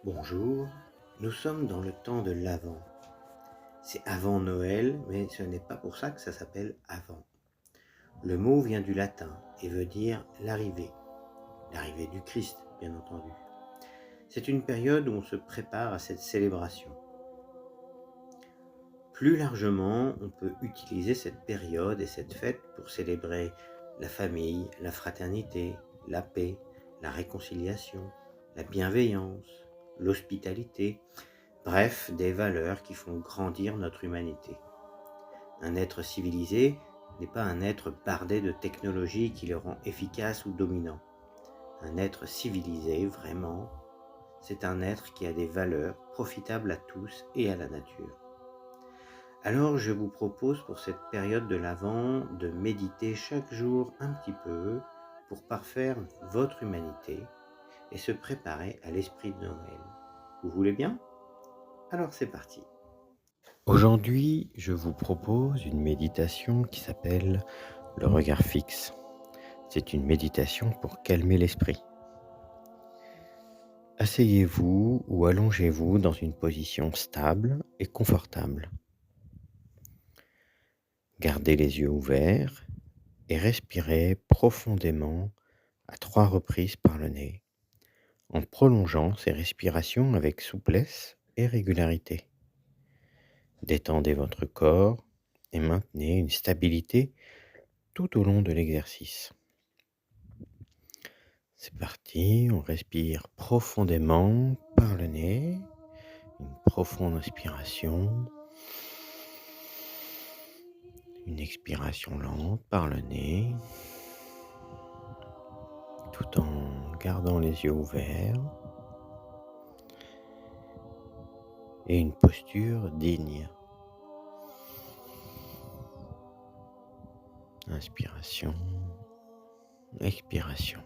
Bonjour, nous sommes dans le temps de l'Avent. C'est avant Noël, mais ce n'est pas pour ça que ça s'appelle Avant. Le mot vient du latin et veut dire l'arrivée du Christ, bien entendu. C'est une période où on se prépare à cette célébration. Plus largement, on peut utiliser cette période et cette fête pour célébrer la famille, la fraternité, la paix, la réconciliation, la bienveillance, l'hospitalité. Bref, des valeurs qui font grandir notre humanité. Un être civilisé n'est pas un être bardé de technologies qui le rend efficace ou dominant. Un être civilisé, vraiment, c'est un être qui a des valeurs profitables à tous et à la nature. Alors je vous propose pour cette période de l'Avent de méditer chaque jour un petit peu pour parfaire votre humanité et se préparer à l'esprit de Noël. Vous voulez bien? Alors c'est parti. Aujourd'hui, je vous propose une méditation qui s'appelle le regard fixe. C'est une méditation pour calmer l'esprit. Asseyez-vous ou allongez-vous dans une position stable et confortable. Gardez les yeux ouverts et respirez profondément à 3 reprises par le nez, en prolongeant ces respirations avec souplesse et régularité. Détendez votre corps et maintenez une stabilité tout au long de l'exercice. C'est parti, on respire profondément par le nez, une profonde inspiration, une expiration lente par le nez, tout en gardant les yeux ouverts et une posture digne. Inspiration, expiration.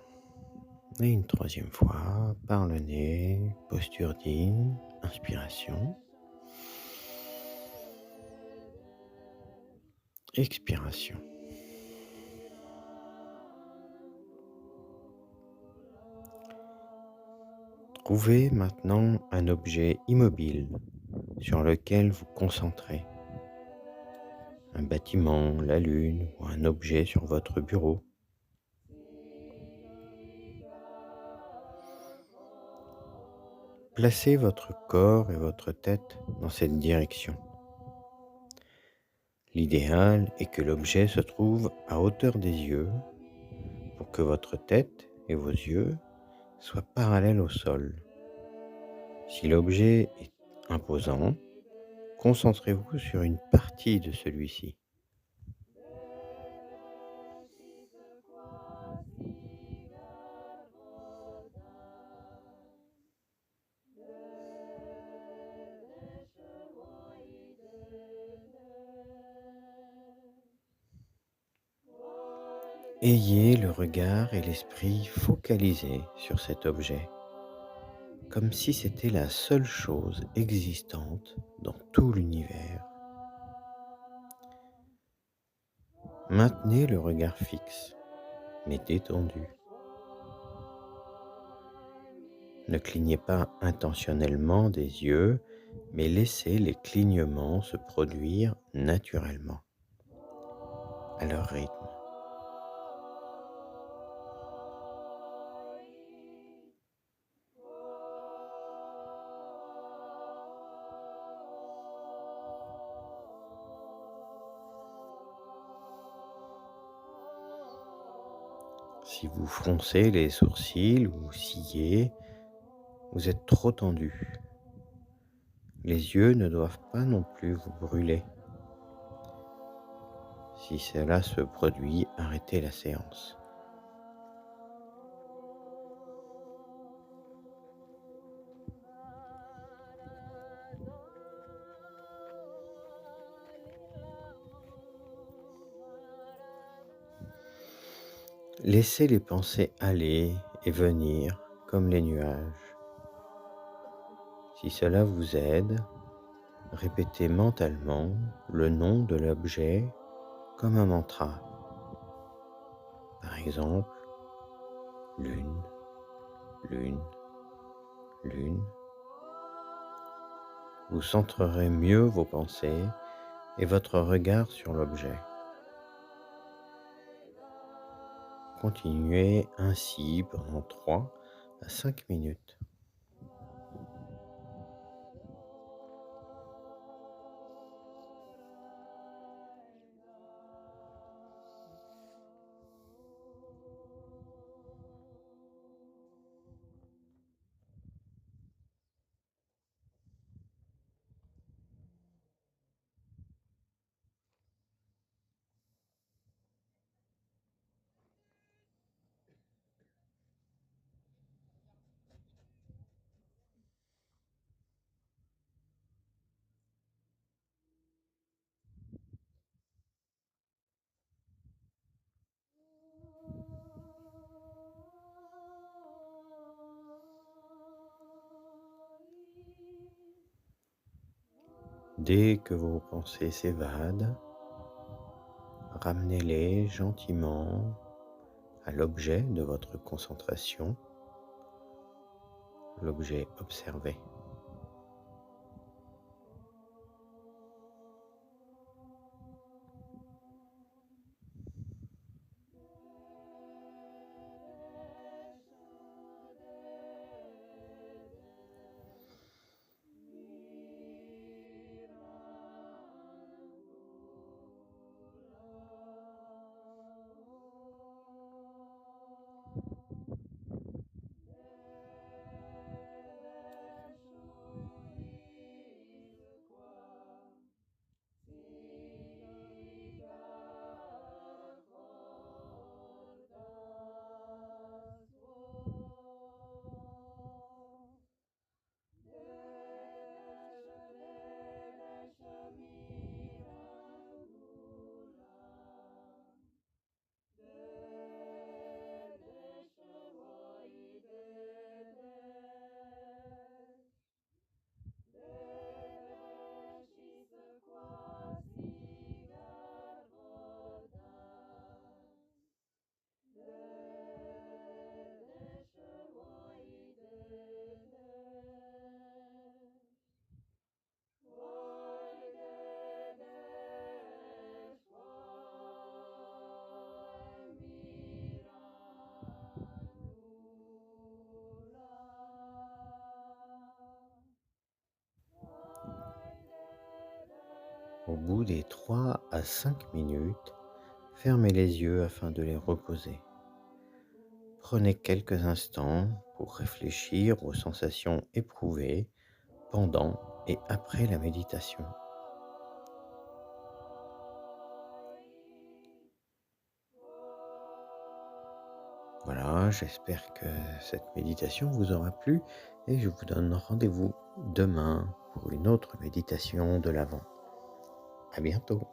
Et une troisième fois par le nez, posture digne, inspiration, expiration. Trouvez maintenant un objet immobile sur lequel vous concentrez. Un bâtiment, la lune ou un objet sur votre bureau. Placez votre corps et votre tête dans cette direction. L'idéal est que l'objet se trouve à hauteur des yeux pour que votre tête et vos yeux soient parallèles au sol. Si l'objet est imposant, concentrez-vous sur une partie de celui-ci. Ayez le regard et l'esprit focalisés sur cet objet, comme si c'était la seule chose existante dans tout l'univers. Maintenez le regard fixe, mais détendu. Ne clignez pas intentionnellement des yeux, mais laissez les clignements se produire naturellement, à leur rythme. Si vous froncez les sourcils ou sciez, vous êtes trop tendu. Les yeux ne doivent pas non plus vous brûler. Si cela se produit, arrêtez la séance. Laissez les pensées aller et venir comme les nuages. Si cela vous aide, répétez mentalement le nom de l'objet comme un mantra. Par exemple, lune, lune, lune. Vous centrerez mieux vos pensées et votre regard sur l'objet. Continuez ainsi pendant 3 à 5 minutes. Dès que vos pensées s'évadent, ramenez-les gentiment à l'objet de votre concentration, l'objet observé. Au bout des 3 à 5 minutes, fermez les yeux afin de les reposer. Prenez quelques instants pour réfléchir aux sensations éprouvées pendant et après la méditation. Voilà, j'espère que cette méditation vous aura plu et je vous donne rendez-vous demain pour une autre méditation de l'Avent. À bientôt.